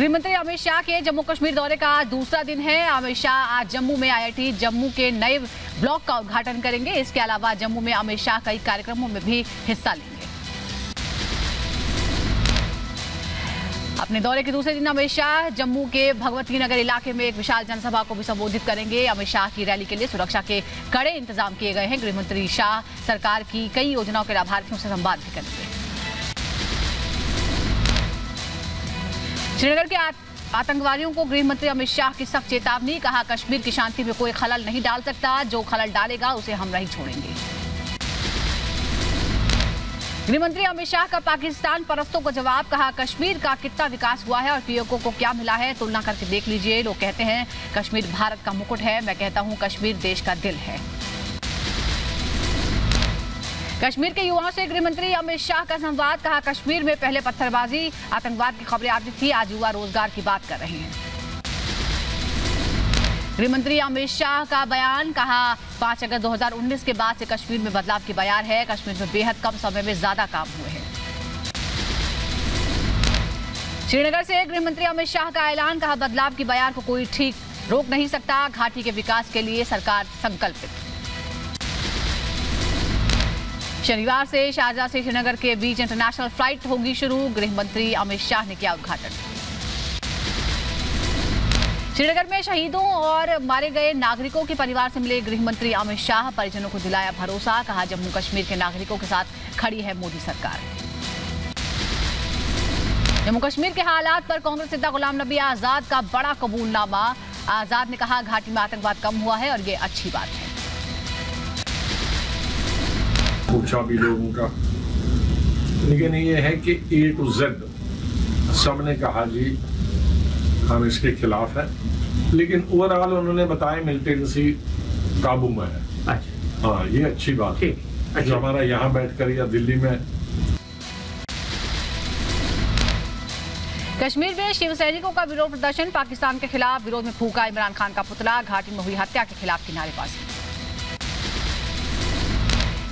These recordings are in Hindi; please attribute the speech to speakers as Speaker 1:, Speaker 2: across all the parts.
Speaker 1: गृहमंत्री अमित शाह के जम्मू कश्मीर दौरे का आज दूसरा दिन है। अमित शाह आज जम्मू में IIT जम्मू के नए ब्लॉक का उद्घाटन करेंगे। इसके अलावा जम्मू में अमित शाह कई कार्यक्रमों में भी हिस्सा लेंगे। अपने दौरे के दूसरे दिन अमित शाह जम्मू के भगवती नगर इलाके में एक विशाल जनसभा को भी संबोधित करेंगे। अमित शाह की रैली के लिए सुरक्षा के कड़े इंतजाम किए गए हैं। गृहमंत्री शाह सरकार की कई योजनाओं के लाभार्थियों से संवाद भी करेंगे। श्रीनगर के आतंकवादियों को गृहमंत्री अमित शाह की सख्त चेतावनी। कहा, कश्मीर की शांति में कोई खलल नहीं डाल सकता, जो खलल डालेगा उसे हम नहीं छोड़ेंगे। गृहमंत्री अमित शाह का पाकिस्तान परस्तों को जवाब। कहा, कश्मीर का कितना विकास हुआ है और पीओके को क्या मिला है, तुलना करके देख लीजिए। लोग कहते हैं कश्मीर भारत का मुकुट है, मैं कहता हूं कश्मीर देश का दिल है। कश्मीर के युवाओं से गृहमंत्री अमित शाह का संवाद। कहा, कश्मीर में पहले पत्थरबाजी आतंकवाद की खबरें आती थी, आज युवा रोजगार की बात कर रहे हैं। गृहमंत्री अमित शाह का बयान। कहा, 5 अगस्त 2019 के बाद से कश्मीर में बदलाव की बयार है। कश्मीर में बेहद कम समय में ज्यादा काम हुए हैं। श्रीनगर से गृहमंत्री अमित शाह का ऐलान। कहा, बदलाव की बयार को कोई ठीक रोक नहीं सकता, घाटी के विकास के लिए सरकार संकल्पित। शनिवार से शारजाह से श्रीनगर के बीच इंटरनेशनल फ्लाइट होगी शुरू। गृहमंत्री अमित शाह ने किया उद्घाटन। श्रीनगर में शहीदों और मारे गए नागरिकों के परिवार से मिले गृहमंत्री अमित शाह। परिजनों को दिलाया भरोसा। कहा, जम्मू कश्मीर के नागरिकों के साथ खड़ी है मोदी सरकार। जम्मू कश्मीर के हालात पर कांग्रेस नेता गुलाम नबी आजाद का बड़ा कबूलनामा। आजाद ने कहा, घाटी में आतंकवाद कम हुआ है और ये अच्छी बात है।
Speaker 2: पूछा भी लोगों का, लेकिन ये है कि A to Z सबने कहा जी हम इसके खिलाफ है, लेकिन ओवरऑल उन्होंने बताया मिलिटेंसी काबू में है। अच्छा, हाँ, ये अच्छी बात है। जो हमारा यहाँ बैठकर या दिल्ली में
Speaker 1: कश्मीर में शिव सैनिकों का विरोध प्रदर्शन। पाकिस्तान के खिलाफ विरोध में फूका इमरान खान का पुतला। घाटी में हुई हत्या के खिलाफ की नारेबाजी।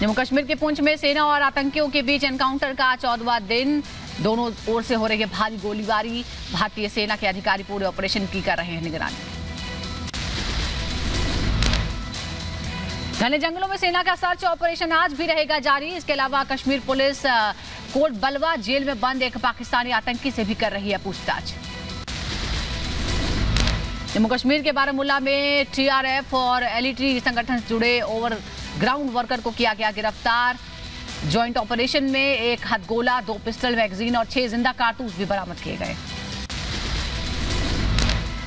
Speaker 1: जम्मू कश्मीर के पुंछ में सेना और आतंकियों के बीच एनकाउंटर का 14वां दिन। दोनों ओर से हो रही है भारी गोलीबारी। भारतीय सेना के अधिकारी पूरे ऑपरेशन की कर रहे हैं निगरानी। घने जंगलों में सेना का सर्च ऑपरेशन आज भी रहेगा जारी। इसके अलावा कश्मीर पुलिस कोट बलवा जेल में बंद एक पाकिस्तानी आतंकी से भी कर रही है पूछताछ। जम्मू कश्मीर के बारामूला में TRF और LET संगठन से जुड़े ओवर ग्राउंड वर्कर को किया गया गिरफ्तार। जॉइंट ऑपरेशन में एक हथगोला, 2 पिस्टल मैगजीन और 6 जिंदा कारतूस भी बरामद किए गए।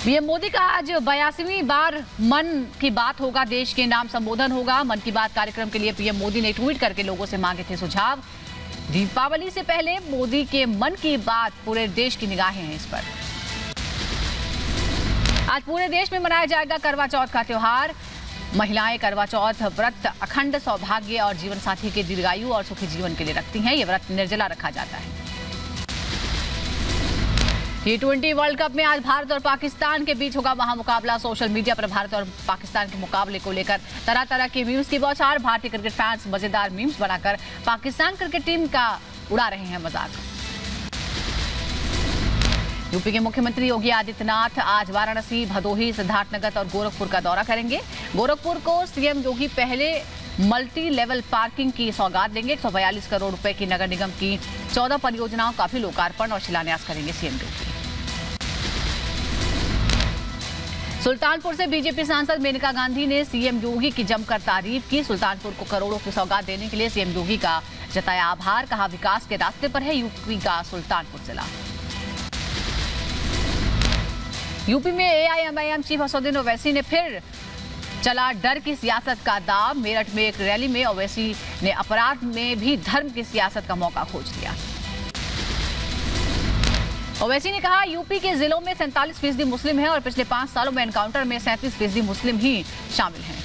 Speaker 1: पीएम मोदी का आज 82वीं बार मन की बात होगा, देश के नाम संबोधन होगा। मन की बात कार्यक्रम के लिए पीएम मोदी ने ट्वीट करके लोगों से मांगे थे सुझाव। दीपावली से पहले मोदी के मन की बात, पूरे देश की निगाहें हैं इस पर। आज पूरे देश में मनाया जाएगा करवा चौथ का त्योहार। महिलाएं करवा चौथ व्रत अखंड सौभाग्य और जीवन साथी के दीर्घायु और सुखी जीवन के लिए रखती हैं। ये व्रत निर्जला रखा जाता है। T20 वर्ल्ड कप में आज भारत और पाकिस्तान के बीच होगा महामुकाबला। सोशल मीडिया पर भारत और पाकिस्तान के मुकाबले को लेकर तरह तरह के मीम्स की बौछार। भारतीय क्रिकेट फैंस मजेदार मीम्स बनाकर पाकिस्तान क्रिकेट टीम का उड़ा रहे हैं मजाक। यूपी के मुख्यमंत्री योगी आदित्यनाथ आज वाराणसी, भदोही, सिद्धार्थनगर और गोरखपुर का दौरा करेंगे। गोरखपुर को सीएम योगी पहले मल्टी लेवल पार्किंग की सौगात देंगे। 142 करोड़ रुपए की नगर निगम की 14 परियोजनाओं का भी लोकार्पण और शिलान्यास करेंगे सीएम योगी। सुल्तानपुर से बीजेपी सांसद मेनका गांधी ने सीएम योगी की जमकर तारीफ की। सुल्तानपुर को करोड़ों की सौगात देने के लिए सीएम योगी का जताया आभार। कहा, विकास के रास्ते पर है यूपी का सुल्तानपुर जिला। यूपी में AIMIM चीफ असदुद्दीन ओवैसी ने फिर चला डर की सियासत का दाव। मेरठ में एक रैली में ओवैसी ने अपराध में भी धर्म की सियासत का मौका खोज लिया। ओवैसी ने कहा, यूपी के जिलों में 47% मुस्लिम हैं और पिछले 5 सालों में एनकाउंटर में 37% मुस्लिम ही शामिल हैं।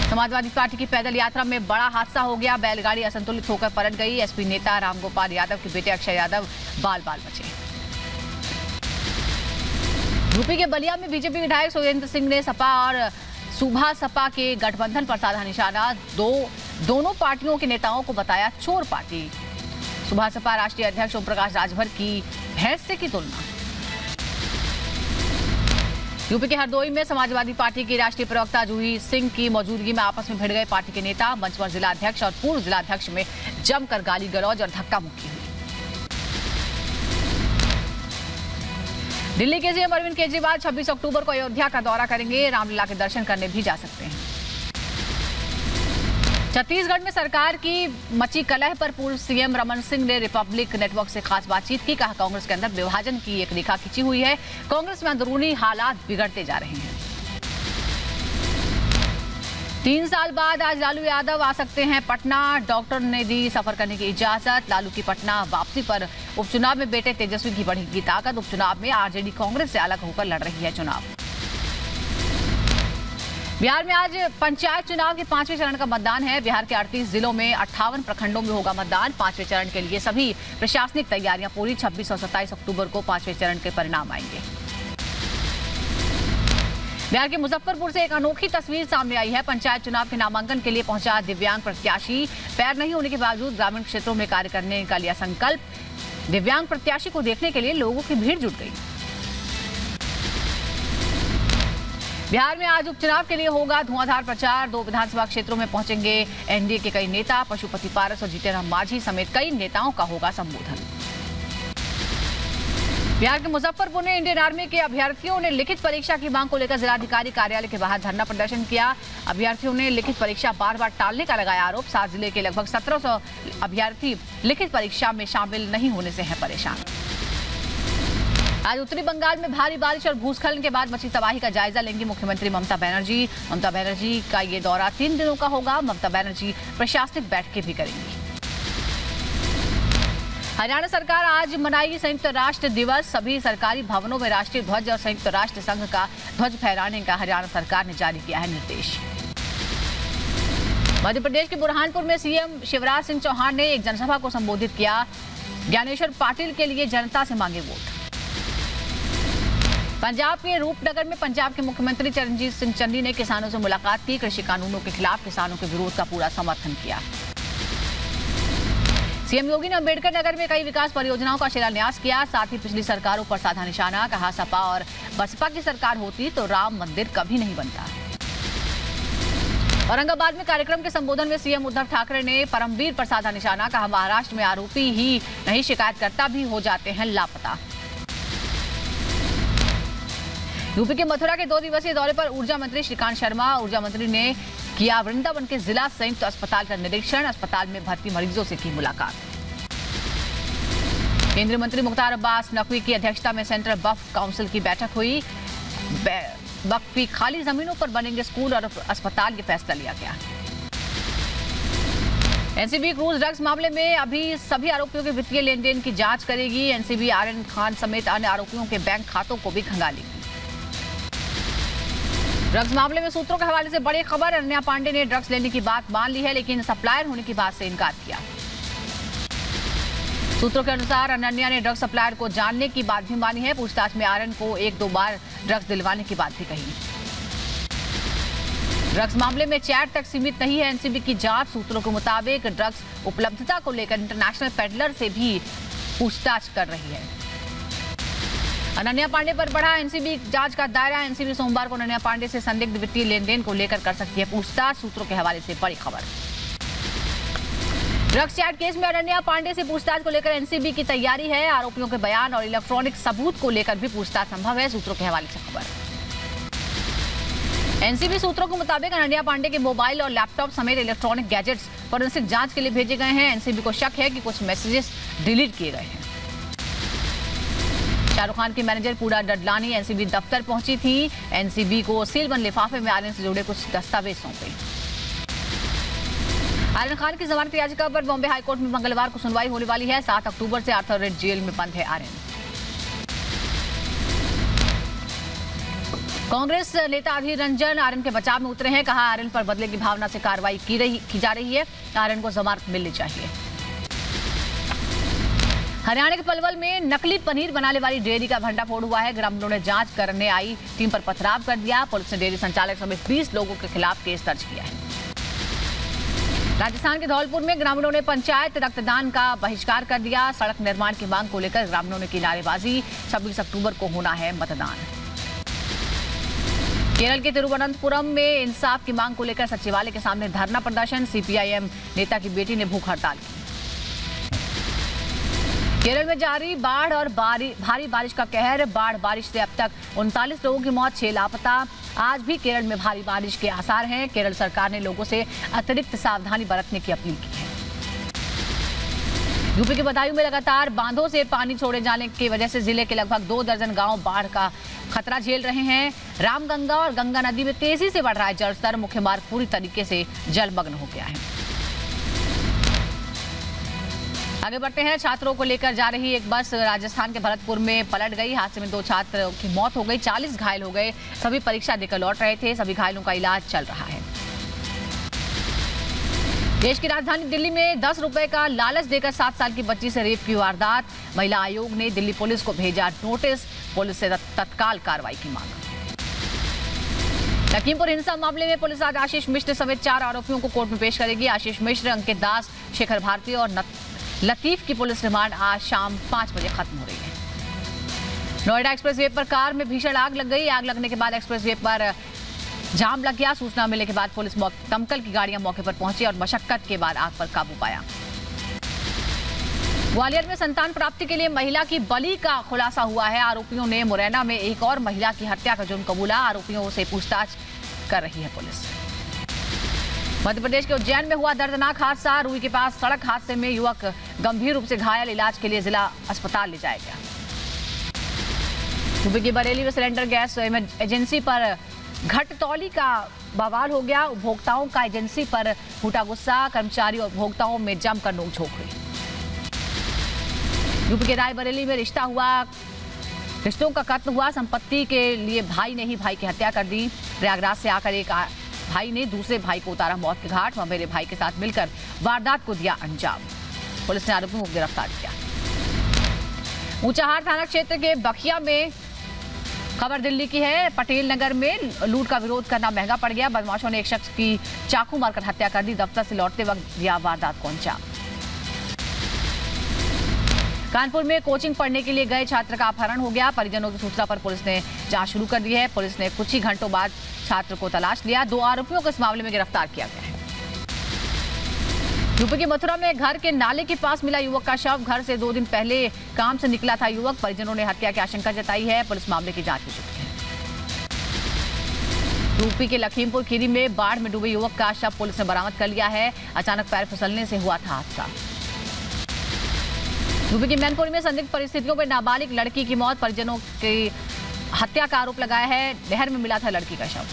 Speaker 1: समाजवादी पार्टी की पैदल यात्रा में बड़ा हादसा हो गया। बैलगाड़ी असंतुलित होकर पलट गई। एसपी नेता रामगोपाल यादव के बेटे अक्षय यादव बाल बाल बचे। यूपी के बलिया में बीजेपी विधायक सुरेंद्र सिंह ने सपा और सूबा सपा के गठबंधन पर साधा निशाना। दोनों पार्टियों के नेताओं को बताया चोर पार्टी। सूबा सपा राष्ट्रीय अध्यक्ष ओम प्रकाश राजभर की रहस्य की तुलना। यूपी के हरदोई में समाजवादी पार्टी की राष्ट्रीय प्रवक्ता जूही सिंह की मौजूदगी में आपस में भिड़ गए पार्टी के नेता। मंच पर जिला अध्यक्ष और पूर्व जिला अध्यक्ष में जमकर गाली गलौज और धक्का मुक्की हुई। दिल्ली के सीएम अरविंद केजरीवाल 26 अक्टूबर को अयोध्या का दौरा करेंगे। रामलीला के दर्शन करने भी जा सकते हैं। छत्तीसगढ़ में सरकार की मची कलह पर पूर्व सीएम रमन सिंह ने रिपब्लिक नेटवर्क से खास बातचीत की। कहा, कांग्रेस के अंदर विभाजन की एक रेखा खींची हुई है। कांग्रेस में अंदरूनी हालात बिगड़ते जा रहे हैं। 3 साल बाद आज लालू यादव आ सकते हैं पटना। डॉक्टर ने दी सफर करने की इजाजत। लालू की पटना वापसी पर उपचुनाव में बेटे तेजस्वी की बढ़ेगी ताकत। उपचुनाव में आरजेडी कांग्रेस से अलग होकर लड़ रही है चुनाव। बिहार में आज पंचायत चुनाव के 5वें चरण का मतदान है। बिहार के 38 जिलों में 58 प्रखंडों में होगा मतदान। 5वें चरण के लिए सभी प्रशासनिक तैयारियां पूरी। 26 और 27 अक्टूबर को 5वें चरण के परिणाम आएंगे। बिहार के मुजफ्फरपुर से एक अनोखी तस्वीर सामने आई है। पंचायत चुनाव के नामांकन के लिए पहुंचा दिव्यांग प्रत्याशी। पैर नहीं होने के बावजूद ग्रामीण क्षेत्रों में कार्य करने का लिया संकल्प। दिव्यांग प्रत्याशी को देखने के लिए लोगों की भीड़ जुट गई। बिहार में आज उपचुनाव के लिए होगा धुआंधार प्रचार। 2 विधानसभा क्षेत्रों में पहुंचेंगे एनडीए के कई नेता। पशुपति पारस और जीतन मांझी समेत कई नेताओं का होगा संबोधन। बिहार के मुजफ्फरपुर में इंडियन आर्मी के अभ्यर्थियों ने लिखित परीक्षा की मांग को लेकर जिलाधिकारी कार्यालय के बाहर धरना प्रदर्शन किया। अभ्यर्थियों ने लिखित परीक्षा बार-बार टालने का लगाया आरोप। 7 जिले के लगभग 1700 अभ्यर्थी लिखित परीक्षा में शामिल नहीं होने से हैं परेशान। आज उत्तरी बंगाल में भारी बारिश और भूस्खलन के बाद मची तबाही का जायजा लेंगी मुख्यमंत्री ममता बनर्जी। ममता बनर्जी का ये दौरा 3 दिनों का होगा। ममता बनर्जी प्रशासनिक बैठकें भी करेंगी। हरियाणा सरकार आज मनाएगी संयुक्त राष्ट्र दिवस। सभी सरकारी भवनों में राष्ट्रीय ध्वज और संयुक्त राष्ट्र संघ का ध्वज फहराने का हरियाणा सरकार ने जारी किया है निर्देश। मध्य प्रदेश के बुरहानपुर में सीएम शिवराज सिंह चौहान ने एक जनसभा को संबोधित किया। ज्ञानेश्वर पाटिल के लिए जनता से मांगे वोट। पंजाब के रूपनगर में पंजाब के मुख्यमंत्री चरणजीत सिंह चन्नी ने किसानों से मुलाकात की। कृषि कानूनों के खिलाफ किसानों के विरोध का पूरा समर्थन किया। सीएम योगी ने अंबेडकर नगर में कई विकास परियोजनाओं का शिलान्यास किया। साथ ही पिछली सरकारों पर साधा निशाना। कहा, सपा और बसपा की सरकार होती तो राम मंदिर कभी नहीं बनता। औरंगाबाद में कार्यक्रम के संबोधन में सीएम उद्धव ठाकरे ने परमवीर पर साधा निशाना। कहा, महाराष्ट्र में आरोपी ही नहीं शिकायतकर्ता भी हो जाते हैं लापता। यूपी के मथुरा के 2 दिवसीय दौरे पर ऊर्जा मंत्री श्रीकांत शर्मा। ऊर्जा मंत्री ने किया वृंदावन के जिला संयुक्त अस्पताल का निरीक्षण। अस्पताल में भर्ती मरीजों से की मुलाकात। केंद्रीय मंत्री मुख्तार अब्बास नकवी की अध्यक्षता में सेंट्रल वक्फ काउंसिल की बैठक हुई। वक्फ की खाली जमीनों पर बनेंगे स्कूल और अस्पताल, ये फैसला लिया गया। एनसीबी क्रूज ड्रग्स मामले में अभी सभी आरोपियों के वित्तीय लेन देन की जांच करेगी। एनसीबी आर्यन खान समेत अन्य आरोपियों के बैंक खातों को भी खंगालेगी। ड्रग्स मामले में सूत्रों के हवाले से बड़ी खबर। अनन्या पांडे ने ड्रग्स लेने की बात मान ली है, लेकिन सप्लायर होने की बात से इनकार किया। सूत्रों के अनुसार अनन्या ने ड्रग्स सप्लायर को जानने की बात भी मानी है। पूछताछ में आर्यन को 1-2 बार ड्रग्स दिलवाने की बात भी कही। ड्रग्स मामले में चैट तक सीमित नहीं है एनसीबी की जांच। सूत्रों के मुताबिक ड्रग्स उपलब्धता को लेकर इंटरनेशनल पेडलर से भी पूछताछ कर रही है। अनन्या पांडे पर बढ़ा एनसीबी जांच का दायरा। एनसीबी सोमवार को अनन्या पांडे से संदिग्ध वित्तीय लेन देन को लेकर कर सकती है पूछताछ। सूत्रों के हवाले से बड़ी खबर। ड्रग्स चैट केस में अनन्या पांडे से पूछताछ को लेकर एनसीबी की तैयारी है। आरोपियों के बयान और इलेक्ट्रॉनिक सबूत को लेकर भी पूछताछ संभव है। सूत्रों के हवाले से खबर। एनसीबी सूत्रों के मुताबिक अनन्या पांडे के मोबाइल और लैपटॉप समेत इलेक्ट्रॉनिक गैजेट्स फॉरेंसिक जांच के लिए भेजे गए हैं। एनसीबी को शक है कि कुछ मैसेजेस डिलीट किए गए हैं। शाहरुख खान की मैनेजर पूजा डडलानी एनसीबी दफ्तर पहुंची थी। एनसीबी को सीलबंद लिफाफे में आर्यन से जुड़े कुछ दस्तावेज सौंपे। आर्यन खान की जमानत याचिका पर बॉम्बे हाईकोर्ट में मंगलवार को सुनवाई होने वाली है। 7 अक्टूबर से आर्थर रोड जेल में बंद है आर्यन। कांग्रेस नेता अधीर रंजन आर्यन के बचाव में उतरे हैं। कहा, आर्यन पर बदले की भावना से कार्रवाई की जा रही है। आर्यन को जमानत मिलनी चाहिए। हरियाणा के पलवल में नकली पनीर बनाने वाली डेयरी का भंडाफोड़ हुआ है। ग्रामीणों ने जांच करने आई टीम पर पथराव कर दिया। पुलिस ने डेयरी संचालक समेत 20 लोगों के खिलाफ केस दर्ज किया है। राजस्थान के धौलपुर में ग्रामीणों ने पंचायत रक्तदान का बहिष्कार कर दिया। सड़क निर्माण की मांग को लेकर ग्रामीणों ने की नारेबाजी। 26 अक्टूबर को होना है मतदान। केरल के तिरुवनंतपुरम में इंसाफ की मांग को लेकर सचिवालय के सामने धरना प्रदर्शन। सीपीआईएम नेता की बेटी ने भूख हड़ताल की। केरल में जारी बाढ़ और भारी बारिश का कहर। बाढ़ बारिश से अब तक 39 लोगों की मौत, 6 लापता। आज भी केरल में भारी बारिश के आसार हैं। केरल सरकार ने लोगों से अतिरिक्त सावधानी बरतने की अपील की है। यूपी के बदायूं में लगातार बांधों से पानी छोड़े जाने की वजह से जिले के लगभग 2 दर्जन गांव बाढ़ का खतरा झेल रहे हैं। रामगंगा और गंगा नदी में तेजी से बढ़ रहा है जलस्तर। मुख्य मार्ग पूरी तरीके से जलमग्न हो गया है। आगे बढ़ते हैं। छात्रों को लेकर जा रही एक बस राजस्थान के भरतपुर में पलट गई। हादसे में 2 छात्रों की मौत हो गई, 40 घायल हो गए। सभी परीक्षा देकर लौट रहे थे। सभी घायलों का इलाज चल रहा है। देश की राजधानी दिल्ली में 10 रुपए का लालच देकर 7 साल की बच्ची से रेप की वारदात। महिला आयोग ने दिल्ली पुलिस को भेजा नोटिस। पुलिस से तत्काल कार्रवाई की मांग। लखीमपुर हिंसा मामले में पुलिस आज आशीष मिश्र समेत 4 आरोपियों को कोर्ट में पेश करेगी। आशीष मिश्र, अंकित दास, शेखर भारती और लतीफ की पुलिस रिमांड आज शाम 5 बजे खत्म हो रही है। नोएडा एक्सप्रेसवे पर कार में भीषण आग लग गई। आग लगने के बाद एक्सप्रेसवे पर जाम लग गया। सूचना मिलने के बाद पुलिस दमकल की गाड़ियां मौके पर पहुंची और मशक्कत के बाद आग पर काबू पाया। ग्वालियर में संतान प्राप्ति के लिए महिला की बलि का खुलासा हुआ है। आरोपियों ने मुरैना में एक और महिला की हत्या का जुर्म कबूला। आरोपियों से पूछताछ कर रही है पुलिस। मध्य प्रदेश के उज्जैन में हुआ दर्दनाक हादसा। रूई के पास सड़क हादसे में युवक गंभीर रूप से घायल, इलाज के लिए जिला अस्पताल ले जाया गया। यूपी की बरेली में सिलेंडर गैस एजेंसी पर घटतौली का बवाल हो गया। उपभोक्ताओं का एजेंसी पर फूटा गुस्सा। कर्मचारी और उपभोक्ताओं में जमकर नोकझोंक हुई। यूपी के रायबरेली में रिश्तों का कत्ल हुआ। संपत्ति के लिए भाई ने ही भाई की हत्या कर दी। प्रयागराज से आकर एक भाई ने दूसरे भाई को उतारा मौत के घाट। मेरे भाई के साथ मिलकर वारदात को दिया अंजाम। पुलिस ने आरोपियों को गिरफ्तार किया। ऊंचाहार थाना क्षेत्र के बखिया में खबर दिल्ली की है। पटेल नगर में लूट का विरोध करना महंगा पड़ गया। बदमाशों ने एक शख्स की चाकू मारकर हत्या कर दी। दफ्तर से लौटते वक्त दिया वारदात को अंजाम। कानपुर में कोचिंग पढ़ने के लिए गए छात्र का अपहरण हो गया। परिजनों की सूचना पर पुलिस ने जांच शुरू कर दी है। पुलिस ने कुछ ही घंटों बाद छात्र को तलाश लिया। 2 आरोपियों को इस मामले में गिरफ्तार किया गया है। यूपी की मथुरा में घर के नाले के पास मिला युवक का शव। घर से 2 दिन पहले काम से निकला था युवक। परिजनों ने हत्या की आशंका जताई है। पुलिस मामले की जांच में जुटी है। यूपी के लखीमपुर खीरी में बाढ़ में डूबे युवक का शव पुलिस ने बरामद कर लिया है। अचानक पैर फिसलने से हुआ था हादसा। यूपी के मैनपुरी में संदिग्ध परिस्थितियों में नाबालिग लड़की की मौत। परिजनों की हत्या का आरोप लगाया है। नहर में मिला था लड़की का शव।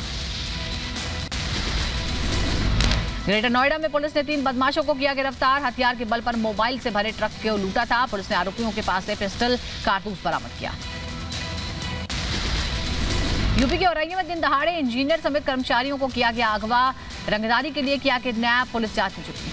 Speaker 1: ग्रेटर नोएडा में पुलिस ने 3 बदमाशों को किया गिरफ्तार। हथियार के बल पर मोबाइल से भरे ट्रक को लूटा था। पुलिस ने आरोपियों के पास से पिस्टल, कारतूस बरामद किया। यूपी के औरैया में दिन दहाड़े इंजीनियर समेत कर्मचारियों को किया गया अगवा। रंगदारी के लिए किया किडनैप। पुलिस जांच में जुटी।